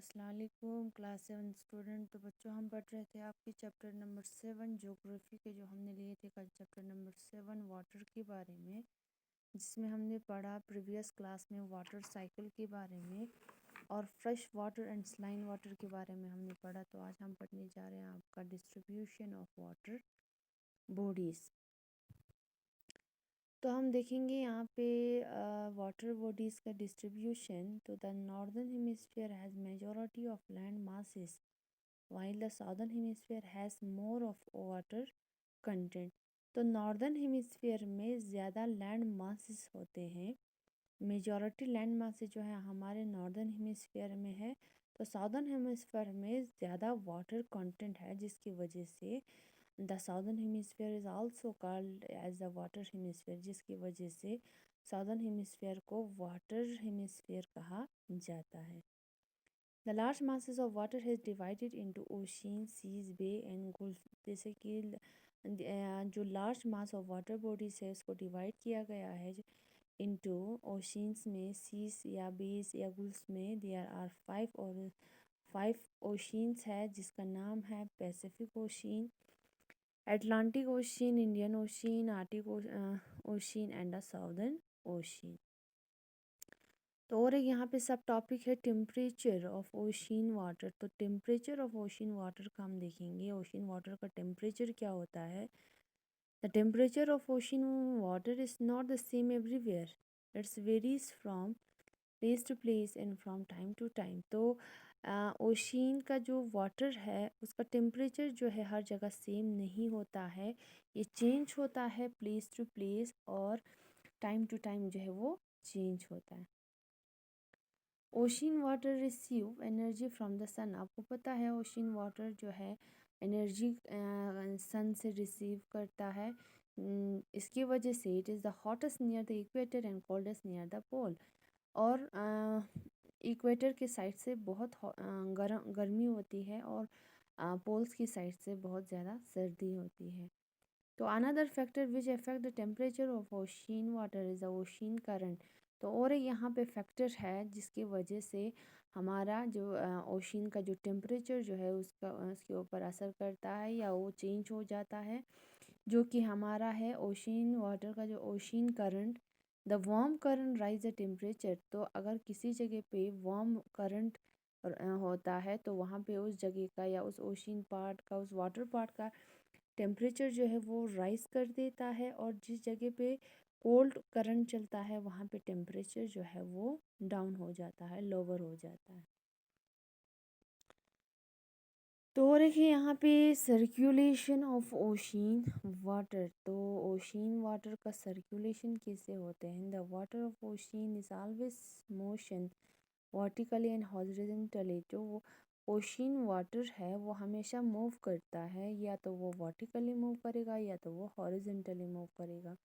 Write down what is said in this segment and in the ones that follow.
अस्सलाम वालेकुम class 7 student. तो बच्चों हम पढ़ रहे थे आपकी चैप्टर नंबर 7 ज्योग्राफी के जो हमने लिए थे कल चैप्टर नंबर 7 वाटर के बारे में, जिसमें हमने पढ़ा प्रीवियस क्लास में वाटर साइकिल के बारे में और fresh water and saline water के बारे में हमने पढ़ा। तो आज हम पढ़ने जा रहे हैं आपका डिस्ट्रीब्यूशन ऑफ वाटर बॉडीज़। तो हम देखेंगे यहाँ पे वाटर बॉडीज़ का डिस्ट्रीब्यूशन। तो the northern hemisphere has majority of land masses while the southern hemisphere has more of water content। तो नॉर्दर्न हेमिस्फीयर में ज़्यादा लैंड मासेस होते हैं, मेजॉरिटी लैंड मासेस जो है हमारे नॉर्दर्न हेमिस्फीयर में है। तो साउदर्न हेमिस्फीयर में ज़्यादा वाटर कंटेंट है, जिसकी वजह से the southern hemisphere is also called as the water hemisphere, जिसकी वजह से साउदर्न हेमिस्फीयर को वाटर हेमिस्फीयर कहा जाता है। The large masses of water has divided into oceans, seas, bay and gulf। जैसे कि जो large mass of water bodies है उसको डिवाइड किया गया है इनटू ओशियंस में, सीज या बेस या गुल्फ्स में। देयर आर 5 ओशियंस है, जिसका नाम है Pacific ocean, Atlantic ocean, Indian ocean, Arctic ocean and the southern ocean. तो और एक यहाँ पे सब टॉपिक है टेम्परेचर ऑफ ओशियन वाटर। तो टेम्परेचर ऑफ ओशियन वाटर का हम देखेंगे, ओशियन वाटर का टेम्परेचर क्या होता है। The temperature of ocean water is not the same everywhere, it's varies from place to place and from time to time. तो ocean का जो वाटर है उसका टेम्परेचर जो है हर जगह सेम नहीं होता है, ये चेंज होता है प्लेस टू प्लेस और टाइम टू टाइम जो है वो चेंज होता है। Ocean water receive energy from the sun. आपको पता है ओशियन वाटर जो है एनर्जी सन से रिसीव करता है। इसकी वजह से it is the hottest near the equator and coldest near the pole. और इक्वेटर के साइड से बहुत गर्मी होती है और पोल्स की साइड से बहुत ज़्यादा सर्दी होती है। तो another factor which affect the temperature of ocean water is the ocean current. तो और एक यहाँ पे फैक्टर है जिसकी वजह से हमारा जो ओशियन का जो टेम्परेचर जो है उसके ऊपर असर करता है या वो चेंज हो जाता है, जो कि हमारा है ओशियन वाटर का जो ocean current. The warm current rise the temperature. तो अगर किसी जगह पे वार्म करंट होता है तो वहाँ पे उस जगह का या उस ओशियन पार्ट का, उस वाटर पार्ट का टेम्परेचर जो है वो राइज कर देता है, और जिस जगह पे कोल्ड करंट चलता है वहाँ पे टेम्परेचर जो है वो डाउन हो जाता है, लोअर हो जाता है। तो देखिए यहाँ पे सर्कुलेशन ऑफ ओशियन वाटर। तो ओशियन वाटर का सर्कुलेशन कैसे होते हैं। The water of ocean is always motion vertically and horizontally. जो ओशियन वाटर है वो हमेशा मूव करता है, या तो वो वर्टिकली मूव करेगा या तो वो हॉरिजॉन्टली मूव करेगा।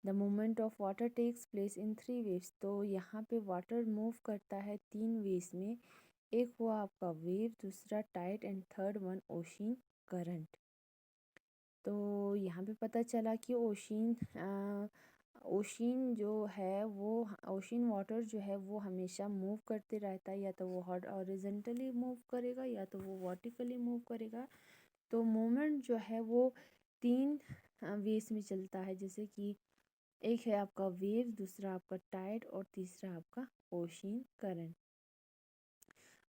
The movement of water takes place in 3 waves. तो यहाँ पे वाटर मूव करता है 3 वेव्स में। एक हुआ आपका वेव, दूसरा tide and third one ocean current. तो यहाँ पे पता चला कि ओशियन जो है वो ओशियन वाटर जो है वो हमेशा मूव करते रहता है, या तो वो हॉरिजॉन्टली मूव करेगा या तो वो वर्टिकली मूव करेगा। तो मूवमेंट जो है वो 3 वेव्स में चलता है, जैसे कि एक है आपका वेव, दूसरा आपका टाइड और तीसरा आपका ocean current.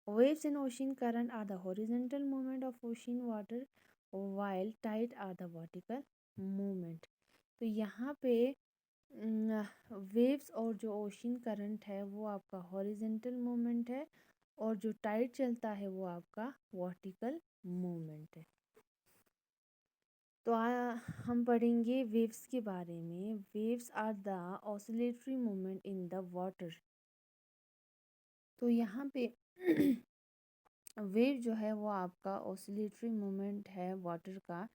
Waves in ocean current are the horizontal movement of ocean water, while tide are the vertical movement। तो यहाँ पे वेव्स और जो ओशियन करंट है वो आपका हॉरिजेंटल मूवमेंट है, और जो टाइड चलता है वो आपका वर्टिकल मूवमेंट है। तो हम पढ़ेंगे वेव्स के बारे में। Waves are the oscillatory movement in the water. तो यहाँ पे वेव जो है वो आपका ऑसिलेटरी मूवमेंट है वाटर का।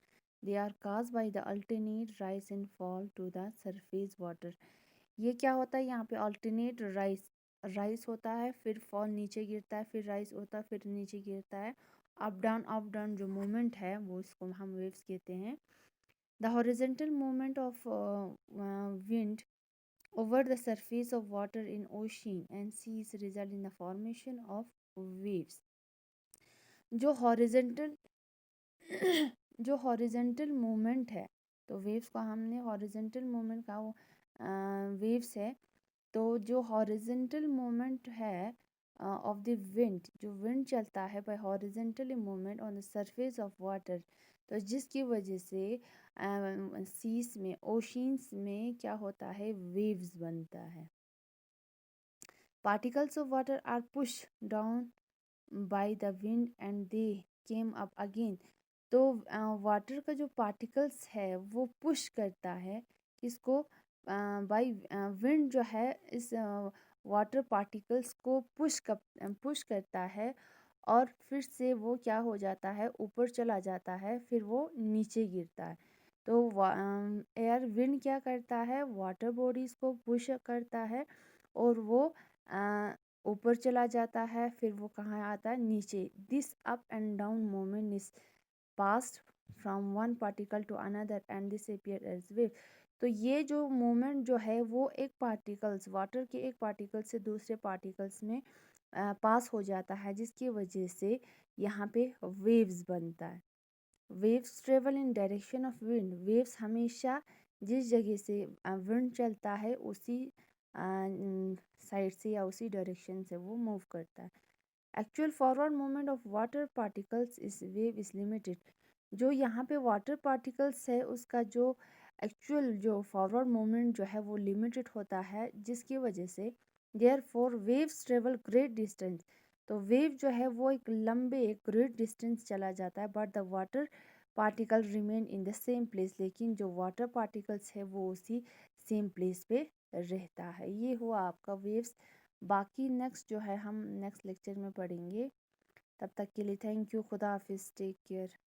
They are cause by the alternate rise and fall to the surface water. ये क्या होता है, यहाँ पे अल्टरनेट राइज होता है, फिर फॉल नीचे गिरता है, फिर राइज होता है, फिर नीचे गिरता है। अप डाउन जो मूवमेंट है वो इसको हम वेव्स कहते हैं। The horizontal movement of wind over the surface of water in ocean and seas result in the formation of waves. जो हॉरिजेंटल जो हॉरिजेंटल मूवमेंट है, तो वेव्स को हमने हॉरिजेंटल मूवमेंट का वो वेव्स है। तो जो हॉरिजेंटल मूवमेंट है ऑफ द विंड, जो विंड चलता है by horizontal movement on the surface of water, तो जिसकी वजह से सीस में, ओशियंस में क्या होता है, वेव्स बनता है। Particles of water are push down by the wind and they came up again. तो वाटर का जो पार्टिकल्स है वो पुश करता है किसको, बाय विंड जो है इस वाटर पार्टिकल्स को पुश करता है, और फिर से वो क्या हो जाता है, ऊपर चला जाता है, फिर वो नीचे गिरता है। तो एयर विंड क्या करता है, वाटर बॉडीज को पुश करता है और वो ऊपर चला जाता है, फिर वो कहाँ आता है, नीचे। This up and down moment is passed from one particle to another and this appear as wave. तो ये जो मोमेंट जो है वो एक पार्टिकल्स, वाटर के एक पार्टिकल से दूसरे पार्टिकल्स में पास हो जाता है, जिसकी वजह से यहाँ पे वेव्स बनता है। Waves travel in direction of wind. Waves हमेशा जिस जगह से विंड चलता है उसी साइड से या उसी डायरेक्शन से वो मूव करता है। Actual forward movement of water particles इस वेव इज लिमिटेड। जो यहाँ पे वाटर पार्टिकल्स है उसका जो एक्चुअल जो फॉरवर्ड मूवमेंट जो है वो लिमिटेड होता है, जिसकी वजह से therefore waves travel great distance. तो वेव जो है वो एक लंबे एक ग्रेट डिस्टेंस चला जाता है, but the water particle remain in the same place. लेकिन जो वाटर पार्टिकल्स है वो उसी सेम प्लेस पे रहता है। ये हुआ आपका वेव्स। बाकी नेक्स्ट जो है हम नेक्स्ट लेक्चर में पढ़ेंगे। तब तक के लिए थैंक यू, खुदा हाफिज़, टेक केयर।